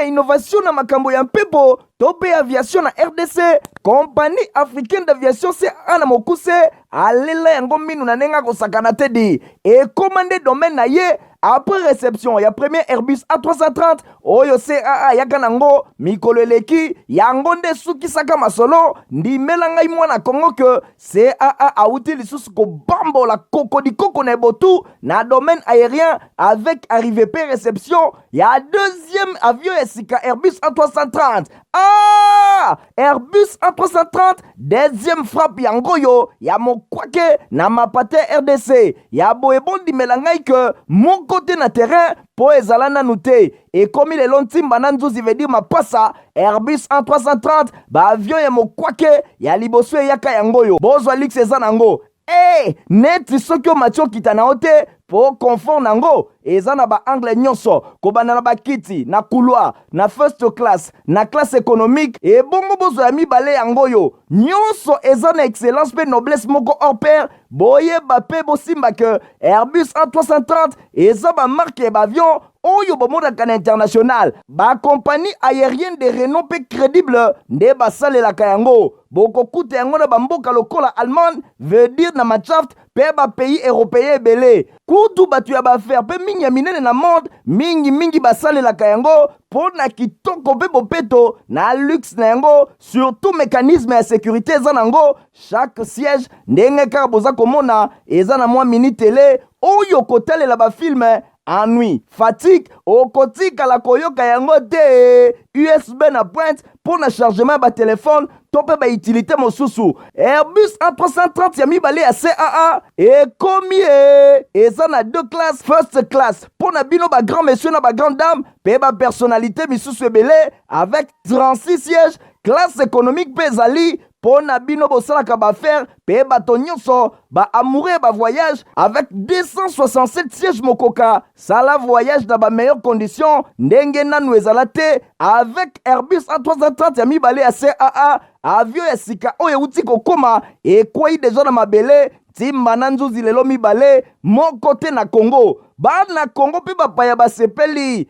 Innovation na makambo ya mpepo tope aviation na RDC. Compagnie africaine d'aviation CAA na mokuse alela yango minu na nenga kosakana te di commandé domaine na ye après réception ya premier Airbus A330 oyo CAA yaka nango mikolo eleki yango nde sukisaka masolo ndimela ngai mwana Kongo ke CAA auti lisusu kobambola koko na ebotu na domaine aérien avec arrivée pe réception ya deuxième avion esika Airbus A330. Airbus A330 deuxième frappe yango yo ya mokwake na mapate RDC ya boyebondi melangai ke mon côté na terrain po ezala nanu te ekomi lelo ntimba na nzuzi veut dire mapasa Airbus A330 ba avion ya mokwake ya liboso yaka yango yo bozwa lix eza nango neti soki omati okita na ote po confort nango eza na ba angle nyonso kobanda na bakiti na couloir na first class na classe économique et bongo bozo ya mibale yango yo nyonso eza na excellence pe noblesse moko hors pair boyeba pe bosimba ke Airbus A330 eza ba marque ba avion oyo bomodaka na international ba compagnie aérienne de renom pe crédible nde basalelaka yango bokokuta yango na bamboka lokola Allemagne veut dire na Machaft pe ba pays européen ebele kutu batu ya baaffaire pe mingi ya minene na monde mingi basalelaka yango po na kitoko pe bopeto na luxe na yango surtout mécanisme ya sécurité eza nango chaque siège ndenge kaka boza komona eza na mwa mini télé oyo kotalela bafilme ennui, fatigue, okotikala koyoka yango te USB na pointe pour na chargement ba téléphone tope ba utilité mosusu Airbus A330 ya mibale ya CAA ekomi eza na deux classes first class pour na bino ba grand monsieur na ba grande dame pe ba personnalité misusu ebele avec 36 sièges classe économique pe ezali po na bino bosalaka baaffaire pe bato nyonso ba amoureux ba voyage avec 267 sièges mokoka sala voyage dans ba meilleures conditions ndenge nanu ezala te avec Airbus A330 ya mibale ya CAA avion ya sika oyo euti kokoma ekwei deja na mabele timba na nzuzi lelo mibale moko te na Congo bana Congo pe bapaya basepeli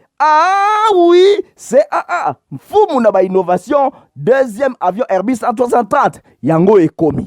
oui CAA mfumu na ba innovation deuxième avion Airbus A330 yango ekomi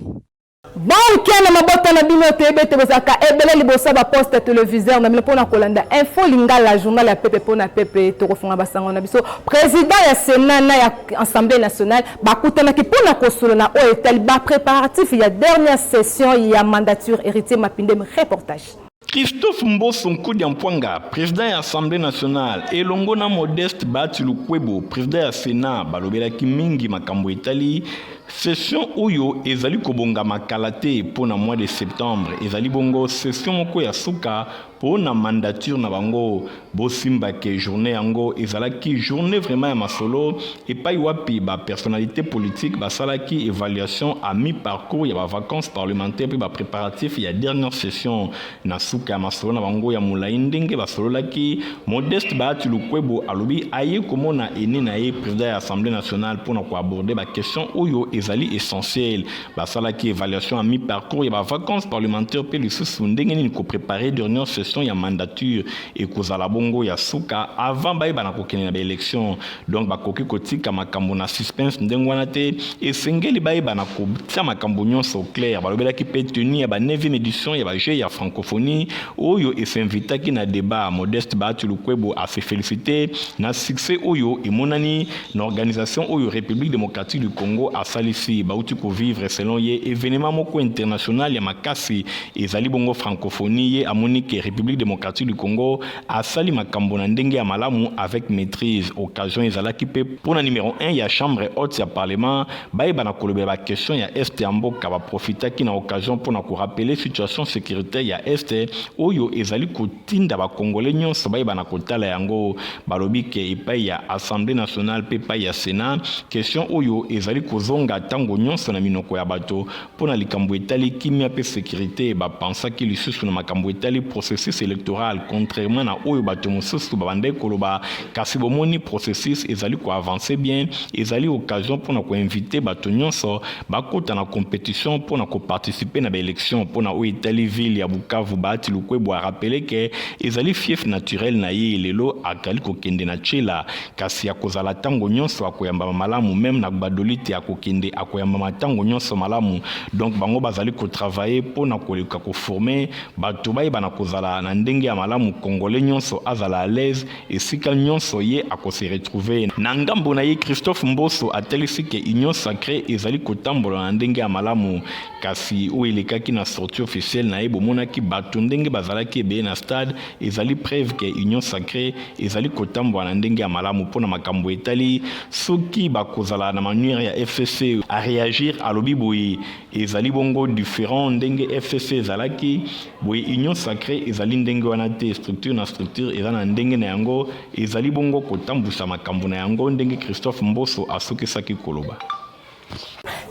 bon kena mabota na bino tebe te bozaka ebele libosa ba poste téléviseur na bino pona kolanda info lingala journal ya pepe pona pepe to kofunga basango na biso président ya Sénat na ya Assemblée nationale bakutana ki pona kosolo na o etel ba préparatif ya dernière session ya mandature héritier Mapinde reportage Christophe Mbosso Nkudi-Mpwanga, président de l'Assemblée nationale, et Longona Modeste Batilukwebo, président du Sénat, balobelaki mingi makambo etali, session Oyo ezali kobonga makalate pour le mois de septembre, ezali bongo session moko ya suka pour la mandature na bango, bosimba ke journée yango ezalaki journée vraiment ya masolo et pas wapi ba personnalité politique ba salaki évaluation à mi-parcours ya ba vacances parlementaires puis ba préparatif ya dernière session na suka masolo na bango ya mulai ndenge ba sololaki Modeste Batilukwebo alobi aye komona ene na ye président de l'Assemblée nationale pour na ko aborder ba question oyo ezali essentiel ba salaki évaluation à mi-parcours ya ba vacances parlementaires puis le sous ndenge ni ko préparer dernière session ya mandature et kozala bongo ya suka avant ba na kokene na élection donc ba koki kotika makambo na suspense ndengwana te et sengeli ba na ko tia makambo nyonso clair ba lobela ki pe tenir ba 9e édition ya ba jeu ya francophonie oyo et s'invita ki na débat Modeste Batilukwebo a fait féliciter na succès oyo et monani na organisation oyo République démocratique du Congo a salisi ba uti ko vivre selon ye événement moko international ya makasi ezali bongo francophonie ye amonique République démocratique du Congo a sali makambo na ndenge ya malamu avec maîtrise occasion ezalaki pe pour na numéro 1 ya chambre haute ya parlement baeba na kolobela ba question ya est ya mboka ba profitaki na occasion pour na ko rappeler situation sécuritaire ya est oyo ezali kotinda ba congolais nyonso baeba na kotala yango balobi ke epai ya Assemblée nationale pe pa ya Sénat question oyo ezali kozonga tango nyonso na minoko ya bato pour na likambo etali kimia pe sécurité ba pensaki lisusu na makambo etali processus électoral contrairement na oyo bato mosusu babande koloba kasi bomoni processus ezali ko avancer bien ezali occasion pour na ko inviter bato nyonso bakota na compétition pour na ko participer na ba élection pour na oyo etali ville ya Bukavu Bati Lukwebo a rappelé que ezali fief naturel na ye lelo akali kokende na chela kasi ya kozala tango nyonso akoyamba malamu même na badolite akokende akoyamba matango nyonso malamu. Donc bango bazali ko travailler pour na koleka ko former bato bayeba na kozala na ndenge ya malamu congolais nyonso azala à l'aise esika nyonso ye akose retrouver na ngambo na ye. Christophe Mboso atelisi ke union sacrée ezali kotambola na ndenge ya malamu kasi o elekaki na sortie officielle na ye bomonaki bato ndenge bazalaki ebe na stade ezali preuve ke union sacrée ezali kotambola na ndenge ya malamu mpona makambo etali soki bakozala na manière ya FCC a réagir alobi boye ezali bongo différent ndenge FCC ezalaki boye union sacrée ezali ndenge wana te structure na structure eza na ndenge na yango ezali bongo kotambusa makambo na yango ndenge Christophe Mboso asokisaki koloba.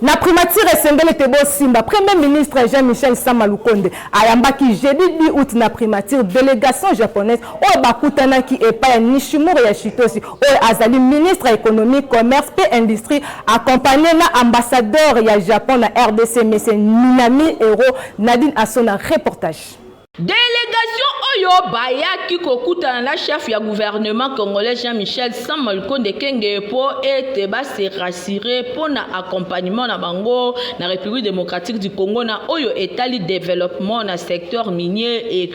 Na primature esengeli tebo simba premier ministre Jean-Michel Sama Lukonde ayambaki jeudi 10 août na primature délégation japonaise oyo bakutanaki epai ya Nishimuro Yashitoshi oyo azali ministre économique commerce pe industrie accompagné na ambassadeur ya Japon na RDC monsieur Minami Ero Nadine Asona reportage. Délégation Oyo bayaki kokutana na chef ya gouvernement congolais Jean-Michel Sama Lukonde Kenge po ete ba se rassurer pour na accompagnement na bango na République démocratique du Congo na Oyo etali développement na secteur minier et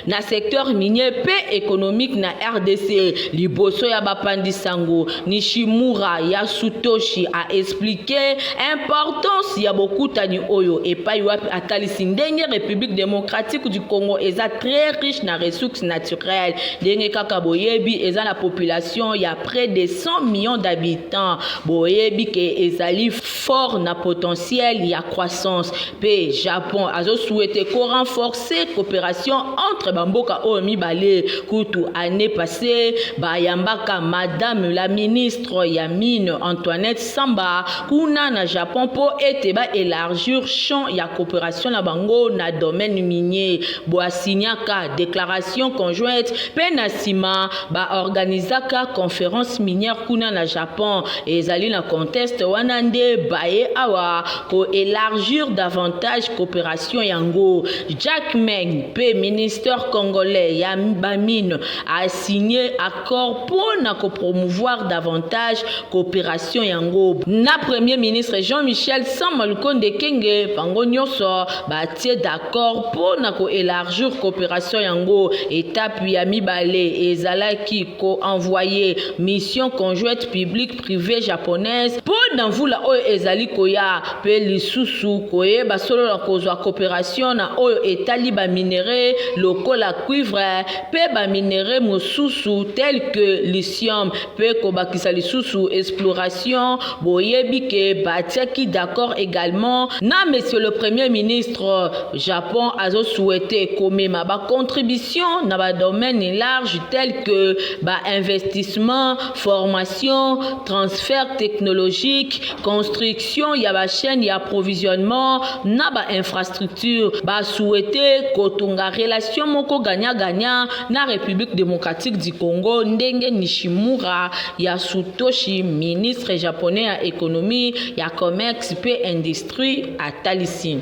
na secteur minier pe économique na RDC liboso ya bapandi sango Nishimura Yasutoshi a expliqué importance ya bokutani Oyo epai wapi atali sindenge République démocratique du Congo eza très riche na ressources naturelles denge kaka boyebi eza la population ya près de 100 millions d'habitants boyebi ke ezali fort na potentiel ya croissance pe Japon azo souhaité ko renforcer coopération entre bamboka o mibale kutu année passée bayambaka madame la ministre ya mine Antoinette Samba kuna na Japon po ete ba élargir champ ya coopération na bango na domaine minier boasignaka déclaration conjointe penasima ba organisaka conférence minière kuna na Japon ezali na contexte wanande baye awa ko élargir davantage coopération yango. Jack Meng pe ministère congolais ya bamine a signé accord pour na ko promouvoir davantage coopération yango na premier ministre Jean-Michel Sama Lukonde Kenge bango nyonso ba tie d'accord pour na ko élargir coopération yango étape ya mibale ezalaki ko envoyer mission conjointe publique privée japonaise pour n'envoula oyo ezali koya pe lisusu koye basolo la kozwa coopération na oyo etali ba minerais lokola cuivre pe ba minerais mosusu tel que lithium pe kobakisa lisusu exploration boyebi ke batiaki d'accord également na monsieur le premier ministre Japon azo souhaité komema ba contribution na ba domaine large tel que ba investissement formation transfert technologique construction ya ba chaîne ya approvisionnement na ba infrastructure ba souhaité kotunga relation moko gagnant na République démocratique du Congo ndenge Nishimura Yasutoshi ministre japonais ya économie ya commerce pe industrie atalisi.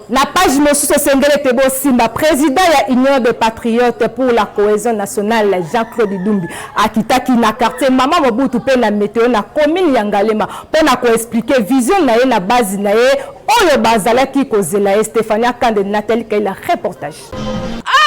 Na page mosusu esengeli tebo simba président ya Union des Patriotes pour la cohésion nationale Jean-Claude Dumbi akitaki na quartier Mama Mobutu pe na météo na commune ya Ngalema pona ko expliquer vision na ye na base na ye oyo bazalaki kozela Stéphania Kande Nathalie Kaila reportage.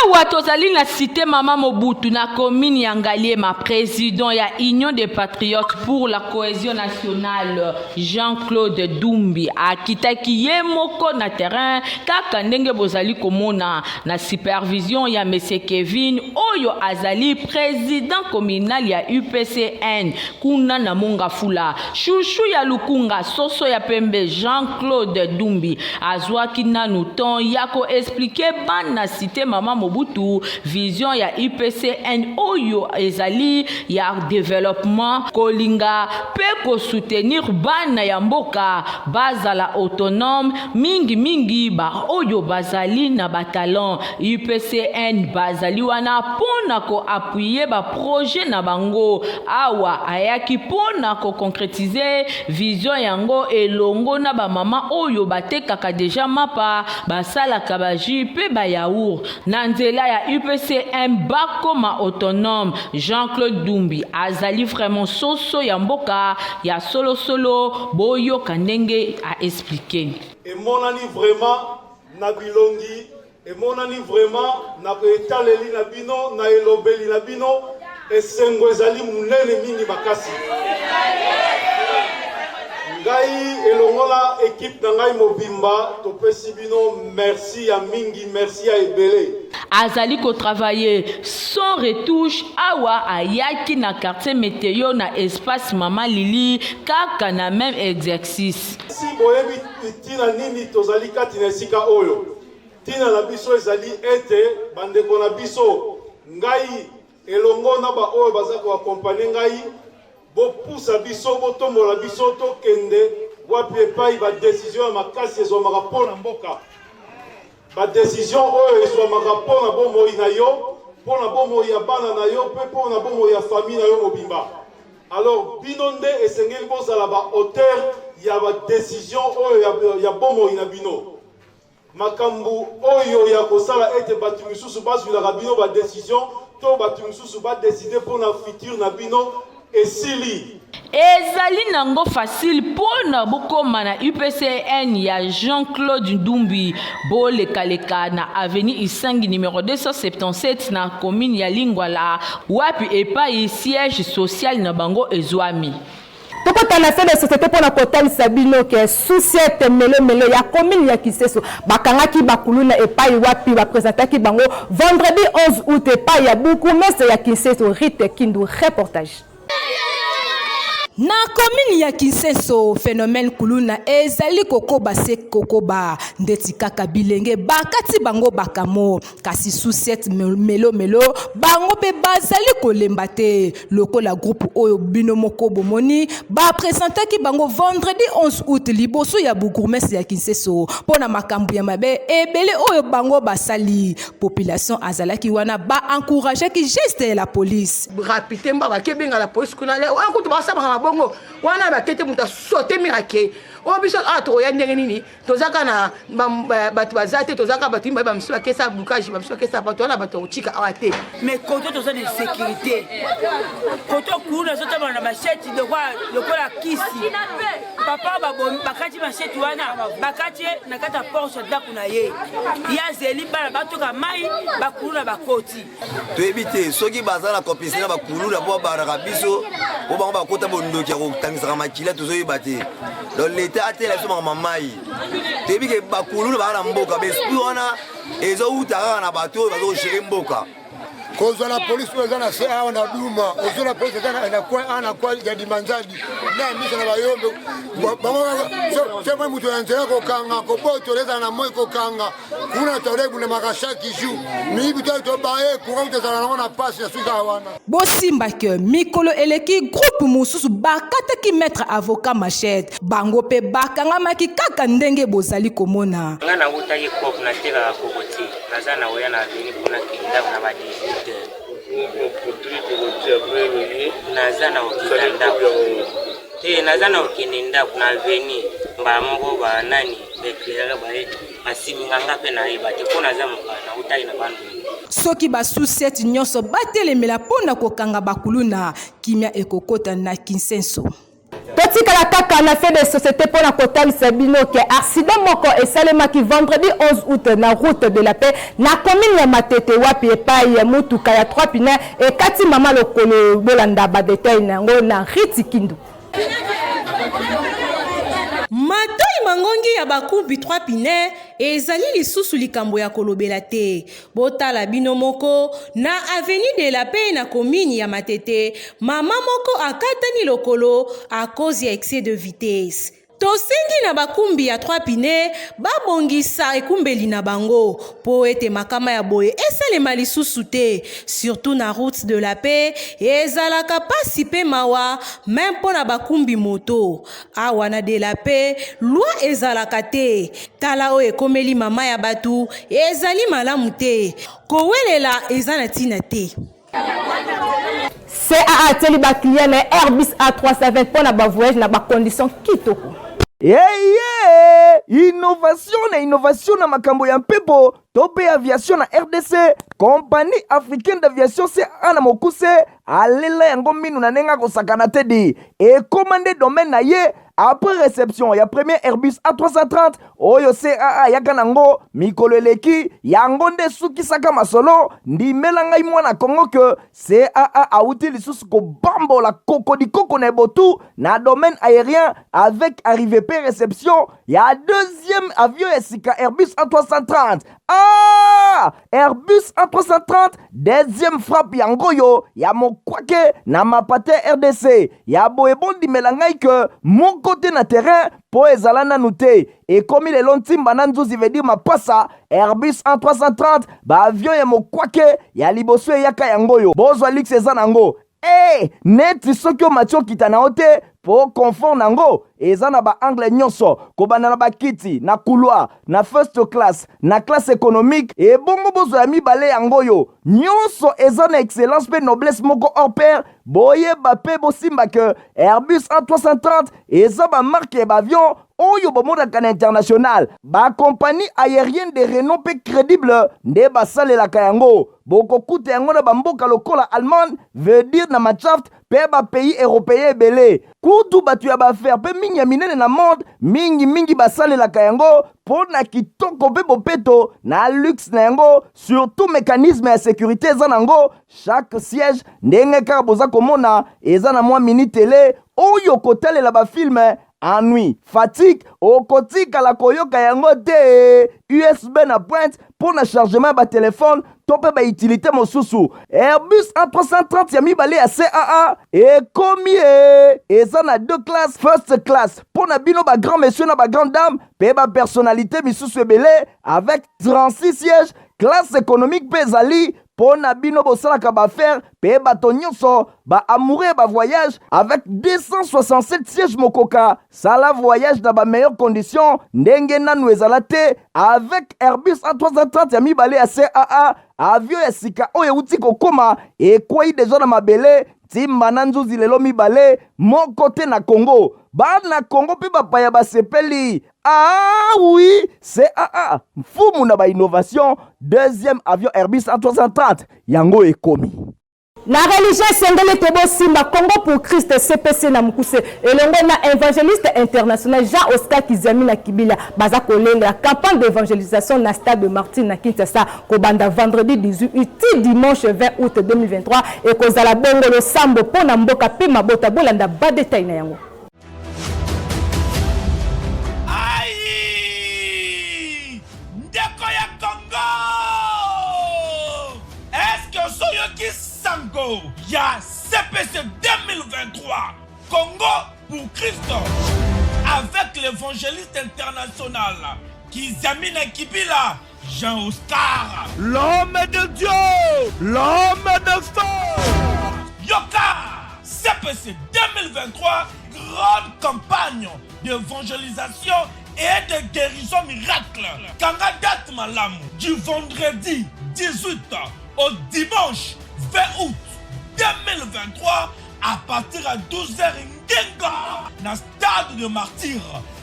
Awa tozali na cité Mama Mobutu na commune ya Ngalema président ya Union des Patriotes pour la cohésion nationale Jean-Claude Dumbi akitaki ye moko na terrain kaka ndenge bozali komona na supervision ya monsieur Kevin oyo azali président communal ya UPCN kuna na Mongafula chouchou ya Lukunga soso ya pembe Jean-Claude Dumbi azwaki nanu ton ya ko expliquer ban na cité Mama Mobutu Mobutu vision ya UPCN oyo ezali ya développement kolinga pe ko soutenir bana ya mboka bazala autonome mingi ba oyo bazali na batalon. UPCN bazali wana pona ko appuyer ba projet na bango awa ayaki pona ko concrétiser vision yango elongo na ba mama oyo batekaka deja mapa basalaka ba jus pe ba yaourt na nzela ya UPCN bakoma autonome. Jean-Claude Dumbi azali vraiment soso ya mboka ya solo boyo kandenge a expliqué. Et monani vraiment na bilongi, et monani vraiment na etaleli na bino na elobeli na bino esengo ezali munene mingi makasi. Ngai elongola équipe na ngai mobimba topesi bino merci ya mingi, merci ya ebele. Azali ko travailler sans retouche awa ayaki na quartier météo na espace Mama Lili kaka na même exercice. Si boyebi tina nini tozali kati na esika oyo tina na biso ezali ete bandeko na biso ngai elongo na ba oyo baza ko accompagner ngai bopusa biso botombola biso tokende wapi epai ba décision ya makasi ezomaka mpona mboka ba décision oyo ezomaka mpona bomoi na yo mpona bomoi ya bana na yo mpe mpona bomoi ya famille na yo mobimba. Alors bino nde esengeli bozala ba auteur ya ba décision oyo ya bomoi na bino makambu oyo ya kosala ete batu misusu bazwilaka bino ba décision to batu misusu badeside mpona futur na bino esili. Ezali nango facile pona bokoma na UPCN ya Jean-Claude Ndumbi bolekaleka na avenue Isangi numéro 277 na commune ya Lingwala wapi epai siège social na bango ezwami. Tokotana fait de société pour la Kotal Sabino qui est sous cette melo ya commune ya Kiseso bakangaki bakuluna epai wapi ba présentaki bango vendredi 11 août epai ya beaucoup mais c'est ya Kiseso Rite Kindu reportage. Na commune ya Kinseso phénomène kuluna ezali kokoba se kokoba ndeti kaka bilenge bakati bango bakamo kasi sous cette melo bango pe bazali kolemba te lokola groupe oyo bino moko bomoni ba présentaki bango vendredi 11 août liboso ya bourgmestre ya Kinseso pona makambu ya mabe ebele oyo bango basali population azalaki wana ba encourager ki geste la police rapide mba kebenga la police kuna le akutu basaba bongo wana bakete muta sote mirake o biso to ya ndenge nini tozaka na batu bazate tozaka batu mba bamswa kesa bukaji bamswa kesa batu wana batu uchika awate mais koto toza de sécurité koto kuna zota bana machete de quoi lokola kisi papa babom bakati machete wana bakati na kata porte daku na ye ya zeli bana batoka mai bakuna bakoti to ebite soki bazala complicité na bakulu na bo baraka biso bo bango bakota bondo ki ko tangisa makila tozoyi bate donc l'état a été là sur mamai to ebike bakulu na bana mboka besprit wana ezo utaka na bato bazo gérer mboka kozo la police wazana se awa na duma ozo la police ana kwa ya dimanzadi na misa na bayombe bango so mwe mutu anzela ko kanga ko boto leza na moyo ko kanga kuna tarebu na makashaki ju mibi to bae ko utazana na passe ya suka wana bosimba ke mikolo eleki groupe mususu bakata ki maître avocat machette bango pe bakanga maki kaka ndenge bozali komona ngana utaki kop na tela kokoti nazana oya na vini kuna kinda na ba 18 nazana okende kuna veni mba moko ba nani beklera ba asiminganga pe na iba te kona za mukana utai na bandu soki ba sous-set nyonso batelemela pona kokanga bakuluna kimia ekokota na Kinsenso. Totikala kaka na fait de société pour la Kotal Sabino qui accident moko et salemaki vendredi 11 août na route de la paix na commune ya Matete wapi epai ya mutuka ya 3 pina et kati mama lokolo bolanda ba détail nango na Rite Kindu. Matoi mangongi ya bakumbi 3 pine ezali lisusu likambo ya kolobela te botala bino moko na avenue de la paix na commune ya Matete mama moko akatani lokolo à cause ya excès de vitesse tosengi na bakumbi ya 3 pine babongisa ekumbeli na bango po ete makama ya boye esalema lisusu te, surtout na route de la paix ezalaka pasi pe mawa même mpo na bakumbi moto. Awa na de la paix loi ezalaka te, tala oyo ekomeli mama ya batu ezali malamu te, kowelela eza na ntina te. CAA teli ba client na Airbus A320 pour na ba voyage na ba condition kitoko. Innovation na makambo ya mpepo tope aviation na RDC. Compagnie africaine d'aviation CAA na mokuse alela yango minu na nenga kosakana te di et commandé domaine na ye. Après réception, ya premier Airbus A330, oyo CAA yaka nango, mikolo eleki, yango nde suki saka masolo, ndi melangai mwana Kongo ke CAA auti lisusu ko bambo la koko di koko na botu na domaine aérien avec arrivée pe réception, ya deuxième avion esika Airbus A330. Ah! Airbus A330, deuxième frappe yango yo, ya mokwake na mapate RDC, ya boebondi melangai ke moko côté na terrain po ezalana nute et comme les lontimba nanzuzi veut dire mapasa Airbus A330 ba avion ya mokwake ya liboso yaka yangoyo bozwa lix eza nango neti soki o matio kitana ote po confort nango eza na ba angle nyonso kobanda na bakiti na couloir na first class na classe économique et bongo bozwa mibale yangoyo nyonso eza na excellence pe noblesse moko hors pair boye bape bosimba ke Airbus A330 eza ba marque ba avion oyo bomodaka na international ba compagnie aérienne de renom pe crédible nde basalelaka yango bokokuta yango na bamboka lokola Allemagne veut dire na Machaft pe ba pays européen ebele kutu batu ya baaffaire pe mingi ya minene na monde mingi basalelaka yango po na kitoko pe bopeto na luxe na yango surtout mécanisme ya sécurité eza nango chaque siège ndenge kaka boza komona eza na mwa mini télé oyo kotalela bafilme ennui, fatigue, okotika la koyoka yango te USB na pointe pour na chargement ba téléphone tope ba utilité mosusu Airbus A330 ya mibale ya CAA et komie eza na 2 classes first class pour na bino ba grand monsieur na ba grande dame pe ba personnalité misusu ebele avec 36 sièges classe économique pe ezali pour na bino bosalaka ba faire pe bato nyonso ba amoureux ba voyage avec 267 sièges mokoka sala voyage dans ba meilleures conditions ndenge nanu ezala te avec Airbus A330 ya mibale ya CAA avion ya sika oyo uti kokoma ekwei deja na mabele timba na nzuzi lelo mibale moko te na Congo bana Congo pe bapaya basepeli oui CAA mfumu na ba innovation deuxième avion Airbus A330 yango ekomi na religion sengele tebo simba Congo pour Christ CPC na mukuse elongo na évangéliste international Jean-Oscar Kizami na Kibila baza kolenga campagne d'évangélisation na stade de Martyr na Kinshasa kobanda vendredi 18 ti dimanche 20 août 2023 et kozala bongo le sambo pona mboka pe mabota bolanda ba détail na yango Ya CPC 2023 Congo pour Christ avec l'évangéliste international Kizamina Kibila Jean-Oscar, l'homme de Dieu, l'homme de feu. Yoka CPC 2023 grande campagne d'évangélisation et de guérison miracle. Kangadat Malam du vendredi 18 au dimanche 20 août 2023 à partir à 12h Ngenga dans le stade de Martyr.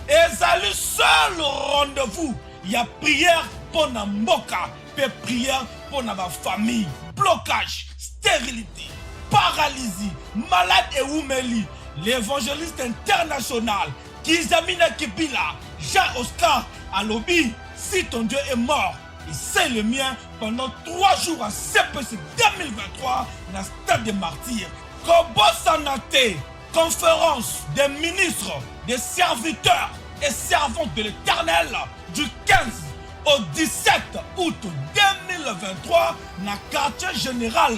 Et c'est le seul rendez-vous. Il y a prière pour la mboka, et prière pour la famille. Blocage, stérilité, paralysie, malade et oumeli. L'évangéliste international Kizamina Kibila, Jean-Oscar Alobi, si ton Dieu est mort, et c'est le mien pendant 3 jours à CPC 2023 dans le stade des martyrs. Kobo Sanate, conférence des ministres, des serviteurs et servantes de l'Éternel du 15 au 17 août 2023 dans le quartier général.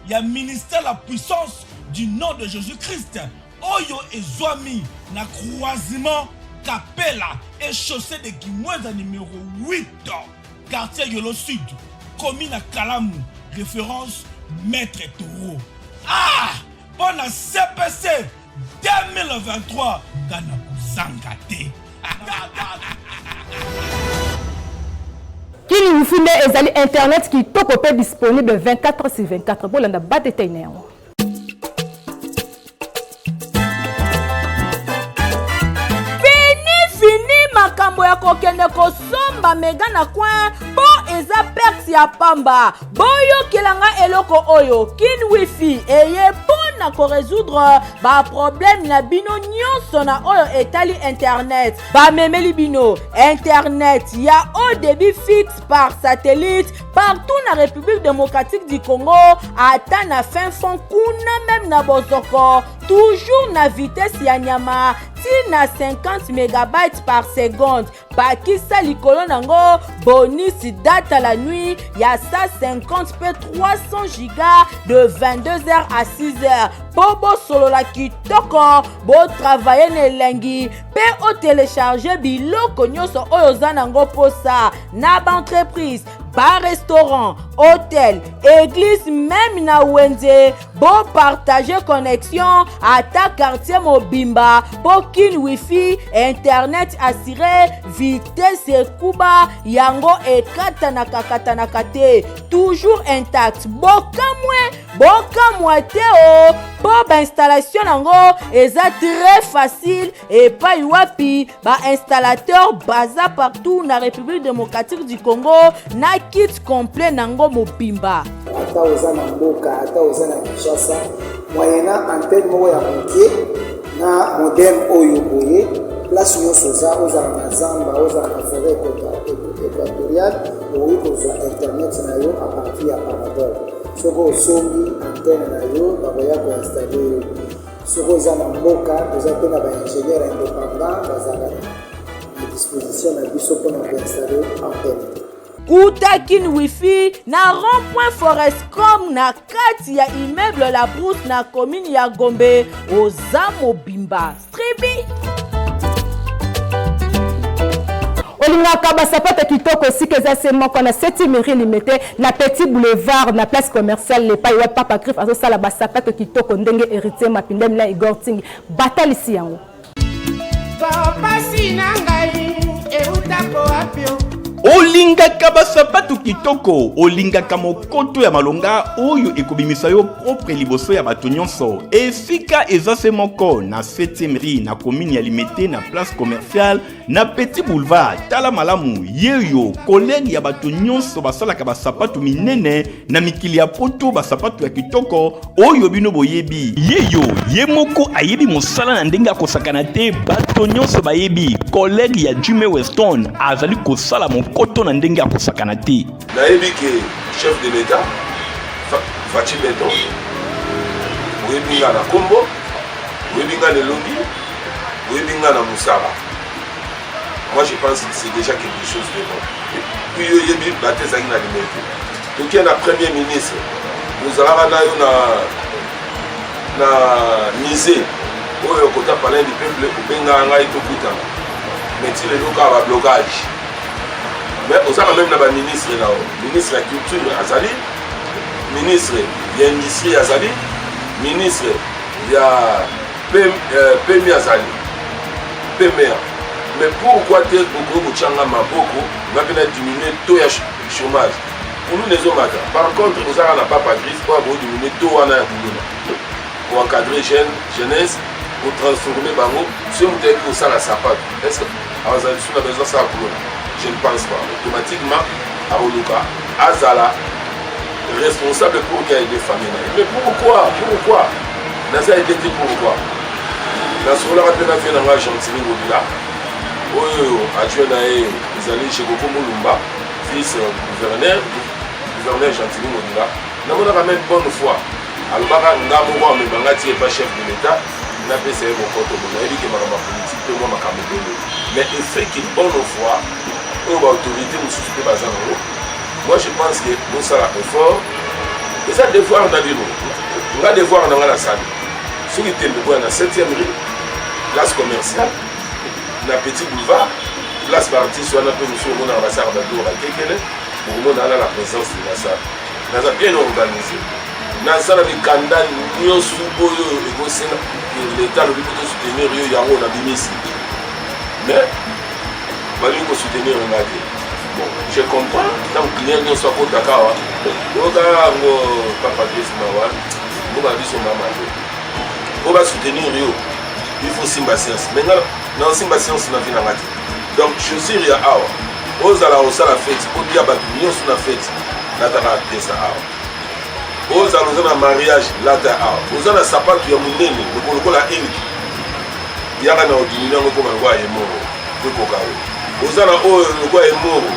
Il y a ministère la puissance du nom de Jésus-Christ. Oyo et Zoami, na croisement Capella et chaussée de Guimoueza numéro 8, quartier Yolo Sud, commune à Kalamou, référence Maître Toro. Ah, bon à CPC 2023, Ghana Zangate. Kini Wifine ezali internet qui est disponible 24/24 pour la bas détail. Makambo ya kokende kosomba mega na coin po eza perse ya pamba boyo kelanga eloko oyo kin wifi eye pona ko résoudre ba problème na bino nyonso na oyo etali internet ba memeli bino internet ya haut débit fixe par satellite partout na République démocratique du Congo ata na fin fond kuna même na bozoko toujours na vitesse ya nyama na 50 mégabytes par seconde. Bakisa likolo nango bonus data la nuit ya 150 p 300 giga de 22h à 6h. Bobo solo la kitoko bo travailler nelengi pe o télécharger biloko nyonso oyo zanango posa na ba entreprise bar restaurant, hôtel, église, même na wenze, bon partager connexion à ta quartier mobimba, pour kin wifi, internet assuré, vitesse et kuba, yango et katana kate, toujours intact. Boka te o, pour installation nango, eza très facile et pas wapi, ba installateur baza partout na République démocratique du Congo, na kit complet nango mobimba. Ata oza na mboka, ata oza na Kinshasa, moyena antenne moko ya mokie na modem oyo boye, place nyonso oza na zamba, oza na forêt équatoriale, oyo kozwa internet na yo a partir ya Panadol. Soko osombi antenne na yo, bakoya koinstalle yo. Soko oza na mboka, oza pe na ba-ingénieur indépendant, bazala na disposition na biso mpona koinstalle antenne. Koutakin wifi na rond-point Forestcom na kati ya immeuble la Brousse na commune ya Gombe oza mobimba stribi. Olingaka basapata kitoko sike za sema kwa na 7e mairie limité na petit boulevard na place commerciale le paiwa papa griffe azo sala basapata kitoko ndenge héritier mapindem la Igor Ting batalisi yango. Papa sinangai eutako apio olingaka basapatu kitoko olingaka mokoto ya malonga oyo ekobimisa yo propre liboso ya bato nyonso esika eza se moko na 7e rue na commune ya Limete na place commerciale na petit boulevard tala malamu yeyo collègue ya bato nyonso basalaka basapatu minene na mikili ya poto basapatu ya kitoko oyo bino boyebi yeyo ye moko ayebi mosala na ndenge akosakana te bato nyonso bayebi collègue ya Jimmy Weston azali kosala koto na ndenge ya kosakana te nayebi ke chef de l'état Fachi Beton oyebi nga na kombo oyebi nga na elongi oyebi nga na mosala. Moi je pense que c'est déjà quelque chose de bon. Puis oyebi bate ezalaki na Limete tokie na premier ministre ozalaka na yo na mise oyo kota palais du peuple obengaka ngai tokutana mais ti lelo kaka bablocage. Mais on a même la ministre là, ministre de la culture Azali, ministre de l'industrie Azali, ministre de PMI Azali, PMR. Mais pourquoi tu es au Changa Maboko, on a bien diminué le taux de chômage. Pour nous les hommes, par contre, nous n'avons pas Patrice pour diminuer le taux pour encadrer jeunesse, pour transformer Bango, si on est pour ça la sapate. Est-ce que Azali a besoin de ça pour nous? Je ne pense pas. Automatiquement, à Oluka, Azala, responsable pour qu'il y ait des familles. Mais pourquoi? Naza été dit pourquoi? Dans ce cas-là, on a fait dans la Gentini Mobila. Adjoint Naé, ils allaient chez Goko Moulumba, fils gouverneur Gentini Mobila. Nous avons même bonne foi. Alors, Ngamouwa, mais Bangati n'est pas chef de l'État. Il n'a pas essayé mon compte. Il a dit que ma politique, peut moi, ma caméra. Mais il fait qu'il bonne foi. Autorité moi je pense que nous sommes effort et ça devoir dans le on a devoir dans la salle ceux qui étaient dans la 7e rue place commerciale na Petit Boulevard, place d'artiste, on a peu monsieur au monde en bassard d'Adour à Kekele, pour le monde à la présence de la salle. Nous avons bien organisé. Nous avons des candidats, nous avons l'État, le but de soutenir Yango, on a mis ici. Mais, il faut soutenir un gars. Bon, je comprends, tant que client ne soit pas d'accord, on va soutenir Rio. Il faut Simba Science. Maintenant, dans Simba Science, on a vu la matin. Donc, je suis Ria Awa. Aux ala au sala fête, au dia batunion sur la fête, la tara tesa Awa. Aux ala au mariage, la ta Awa. Aux ala sapat ya munene, le kolo la eni. Yaka na odimina ngo koma ngwa ye moro, ko kokawe. Aux ala o ngwa ye moro,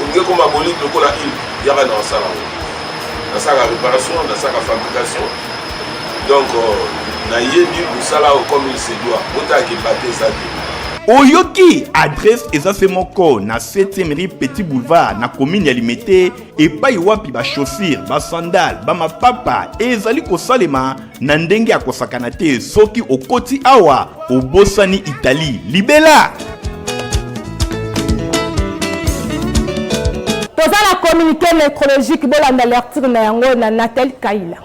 ngwe koma boli le kola il, yaka na sala. Na sala réparation, na sala fabrication. Donc na yebi usala comme il se doit. Ota ki batte ça. Oyoki adresse ezafemoko na 7e rue Petit Boulevard na commune ya Limete et pai wapi ba chaussure ba sandal ba mapapa ezali kosalema na ndenge ya kosakana te soki okoti awa obosani Italie libela. Toza la communauté nécrologique bolanda l'article na yango na Nathalie Kaila.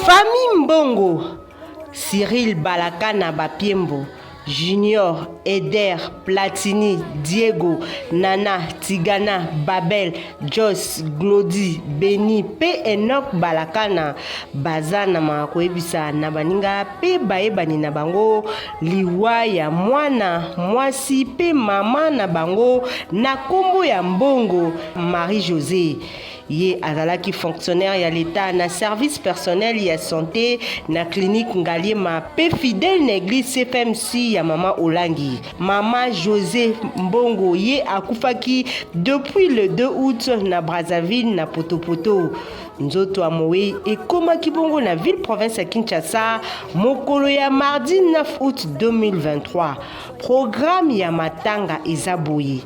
Famille Mbongo, Cyril Balakana Bapiembo, Junior, Eder, Platini, Diego, Nana, Tigana, Babel, Joss, Glody, Beni, P. Enoch Balakana, Bazana Makoebisa, Nabaninga, P. Baebani Nabango, Liwaya, Mwana, Mwasi, P. Mama Nabango, Nakombo ya Mbongo, Marie-José. Ye azalaki fonctionnaire ya l'État na service personnel ya santé na clinique Ngaliema pe fidèle na église CFMC ya Mama Olangi. Mama José Mbongo ye akufaki depuis le 2 août na Brazzaville na Potopoto. Nzoto Amoe ekomaki bongo na ville province ya Kinshasa mokolo ya mardi 9 août 2023. Programme ya matanga ezaboye.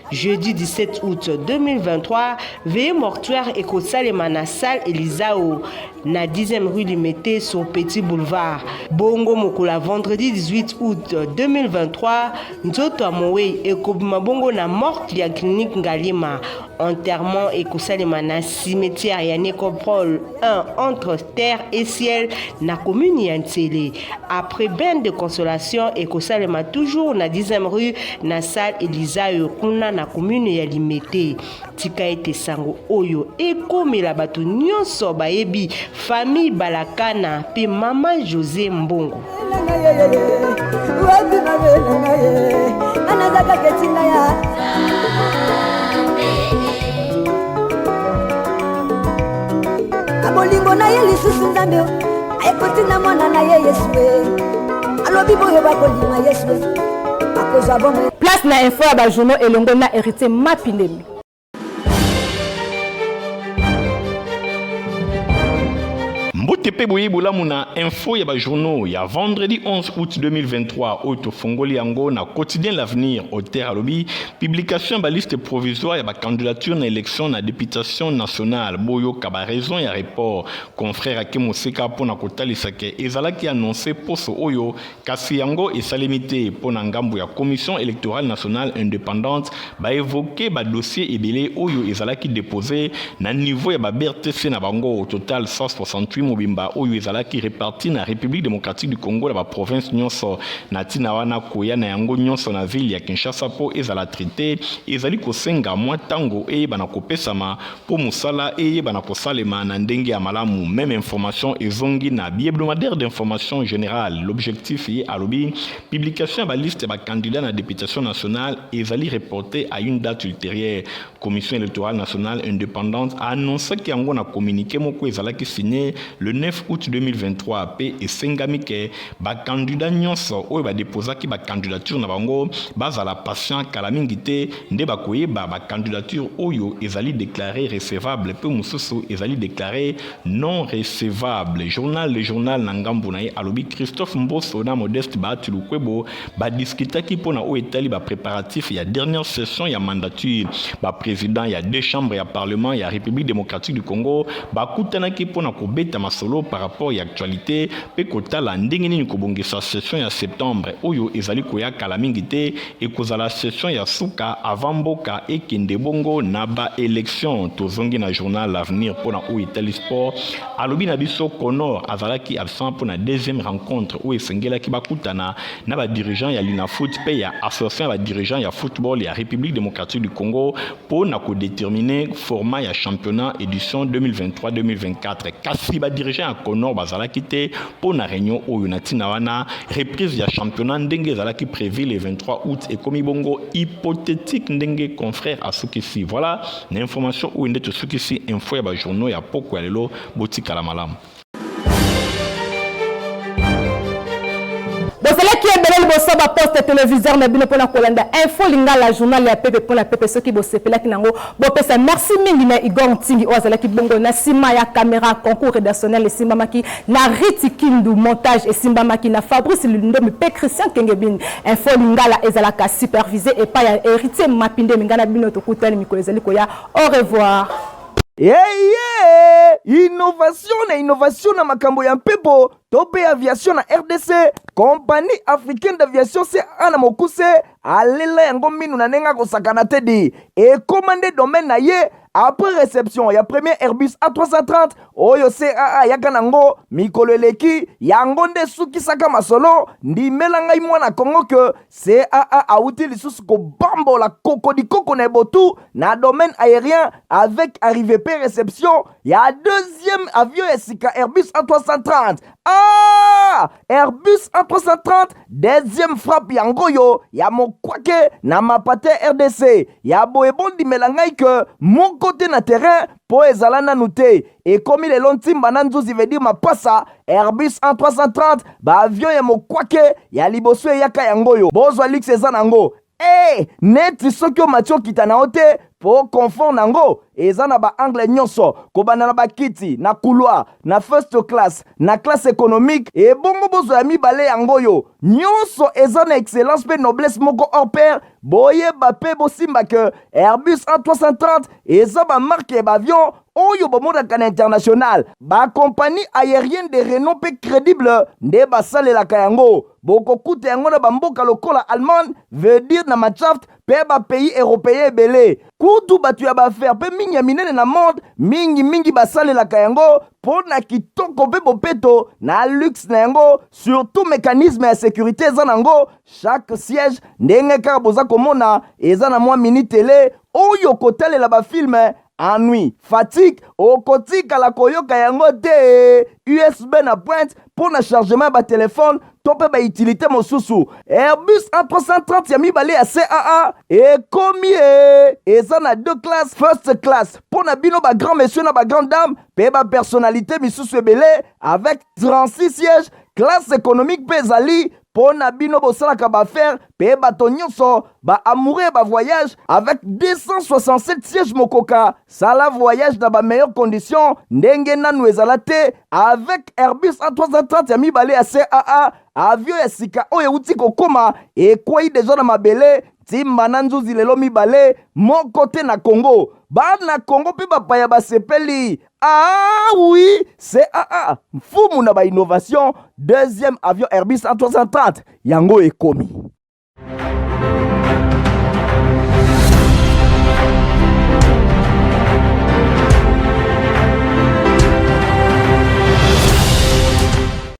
Jeudi 17 août 2023, veillée mortuaire ekosalema na salle Elisao na 10e rue Limete sur Petit Boulevard. Bongo mokola vendredi 18 août 2023, Nzoto Amoe ekobima bongo na morte ya clinique Ngaliema. Enterrement ekosalema na cimetière ya Nécropole 1 entre terre et ciel na commune ya Ntsele. Après bain de consolation ekosalema toujours na 10e rue na salle Elisao kuna na commune ya Limete. Tika ete sango oyo ekomela bato nyonso bayebi famille Balakana pe Mama José Mbongo. Abolingo na ye lisusu nzambe ayekoti na mwana na ye Yesu alobi boyo bakolima Yesu akozwa bombe. Place na info ya ba journaux elongo na héritier Mapilemi. Mbotepe boyebola muna info ya ba journaux ya vendredi 11 août 2023 auto fongoli yango na quotidien l'avenir au terre alobi publication ba liste provisoire ya ba candidature na élection na députation nationale boyo kaba raison ya report confrère Akemoseka pona kotalisa ke ezalaki annoncé poso oyo kasi yango esalemité pona ngambo ya commission électorale nationale indépendante ba évoquer ba dossier ebele oyo ezalaki déposé na niveau ya ba BRTC na bango au total 168 mobimba oyo ezalaki réparti na République démocratique du Congo la province nyonso na tina wana koya na yango nyonso na ville ya Kinshasa po ezala traité ezali kosenga mwa tango bana kopesama po musala bana kosalema na ndenge ya malamu. Même information ezongi na bi-hebdomadaire d'information générale. L'objectif est alobi publication ba liste ba candidat na députation nationale ezali reporté à une date ultérieure. Commission électorale nationale indépendante a annoncé que yango na communiqué moko ezalaki signé le 9 août 2023 pe esengami ke ba candidat nyonso oyo ba déposaki ba candidature na bango bazala patient kala mingi te nde ba koyeba ba candidature oyo ezali déclaré recevable pe mususu ezali déclaré non recevable. Le journal na ngambo na ye alobi Christophe Mboso na Modeste Baatulukwebo ba discutaki pona o etali ba préparatif ya dernière session ya mandature ba président ya deux chambres ya parlement ya République démocratique du Congo ba kutanaki pona kobeta masolo masolo par rapport à l'actualité pe kotala ndenge nini kobongisa session ya septembre oyo ezali koya kala mingi te e kozala session ya suka avant mboka ekende bongo na ba élection tozongi na journal l'avenir pona o Itali Sport alobi na biso Connor azalaki absent pona deuxième rencontre o esengelaki bakutana na ba dirigeant ya Linafoot pe ya association ba dirigeant ya football ya République démocratique du Congo pona ko déterminer format ya championnat édition 2023-2024 kasi ba dirigeant ya Connor bazalaki te pona réunion oyo na tina wana reprise ya championnat ndenge ezalaki prévu le 23 août et komi bongo hypothétique ndenge confrère asukisi voilà na information ou ndete sukisi info ya ba journaux ya poko ya lelo botika la malamu. Bozalaki ebele liboso ba poste téléviseur na bino pona kolanda info lingala journal ya pepe pona pepe soki bosepelaki nango bopesa merci mingi na Igor Ntingi ozalaki bongo na sima ya caméra concours rédactionnel esimbamaki na Riti Kindu montage esimbamaki na Fabrice Lundomi pe Christian Kengebin info lingala ezalaka supervisé et pa ya héritier mapinde mingana bino tokutani mikolo ezali koya au revoir. Innovation na makambo ya mpepo tope aviation na RDC compagnie africaine d'aviation c'est ana mokuse alela yango minu na nenga kosakana tedi et commandé domaine na ye après réception ya premier Airbus A330 oyo CAA yaka nango mikolo eleki yango nde sukisaka masolo ndimela ngai mwana Kongo que CAA auti lisusu ko bambola kokodikoko na botu na domaine aérien avec arrivée pe réception ya deuxième avion esika Airbus A330 Airbus A330 deuxième frappe yango yo ya mokwake na mapate RDC ya boebondi melangai que mon côté na terrain po ezala nanu te et comme il est lontimba na nzuzi veut dire mapasa Airbus A330 ba avion ya mokwake ya liboso yaka yango yo bozwa lix eza nango neti soki o matio kita na ote po confort nango eza na ba angle nyonso kobana na bakiti na couloir na first class na classe économique et bongo bozo ya mibale yango yo nyonso eza na excellence pe noblesse moko hors pair boyeba pe bosimba que Airbus A330 eza ba marque ba avion oyo bomodaka na international ba compagnie aérienne de renom pe crédible nde basalelaka yango bokokuta yango na bamboka lokola Allemagne veut dire na Matshaft pe ba pays européen ebele kutu batu ya baaffaire pe mingi ya minene na monde mingi basalelaka yango po na kitoko pe bopeto na luxe na yango surtout mécanisme ya sécurité eza nango chaque siège ndenge kaka boza komona eza na mwa mini télé oyo kotalela bafilme ennui, fatigue, okotika la koyoka yango te USB na pointe pour na chargement ba téléphone tope ba utilité mosusu Airbus A330 ya mibale ya CAA et combien eza na deux classes first class pour na bino ba grand monsieur na ba grande dame pe ba personnalité misusu ebele avec 36 sièges classe économique pezali pour na bino bosalaka ba faire pe bato nyonso ba amoureux ba voyage avec 267 sièges mokoka sala voyage dans ba meilleures conditions ndenge nanu ezala te avec Airbus A330 ya mibale ya CAA avion ya sika oyo uti kokoma ekwei deja na mabele timba na nzuzi lelo mibale moko te na Congo bana Congo pe bapaya basepeli oui CAA mfumu na ba innovation deuxième avion Airbus A330 yango ekomi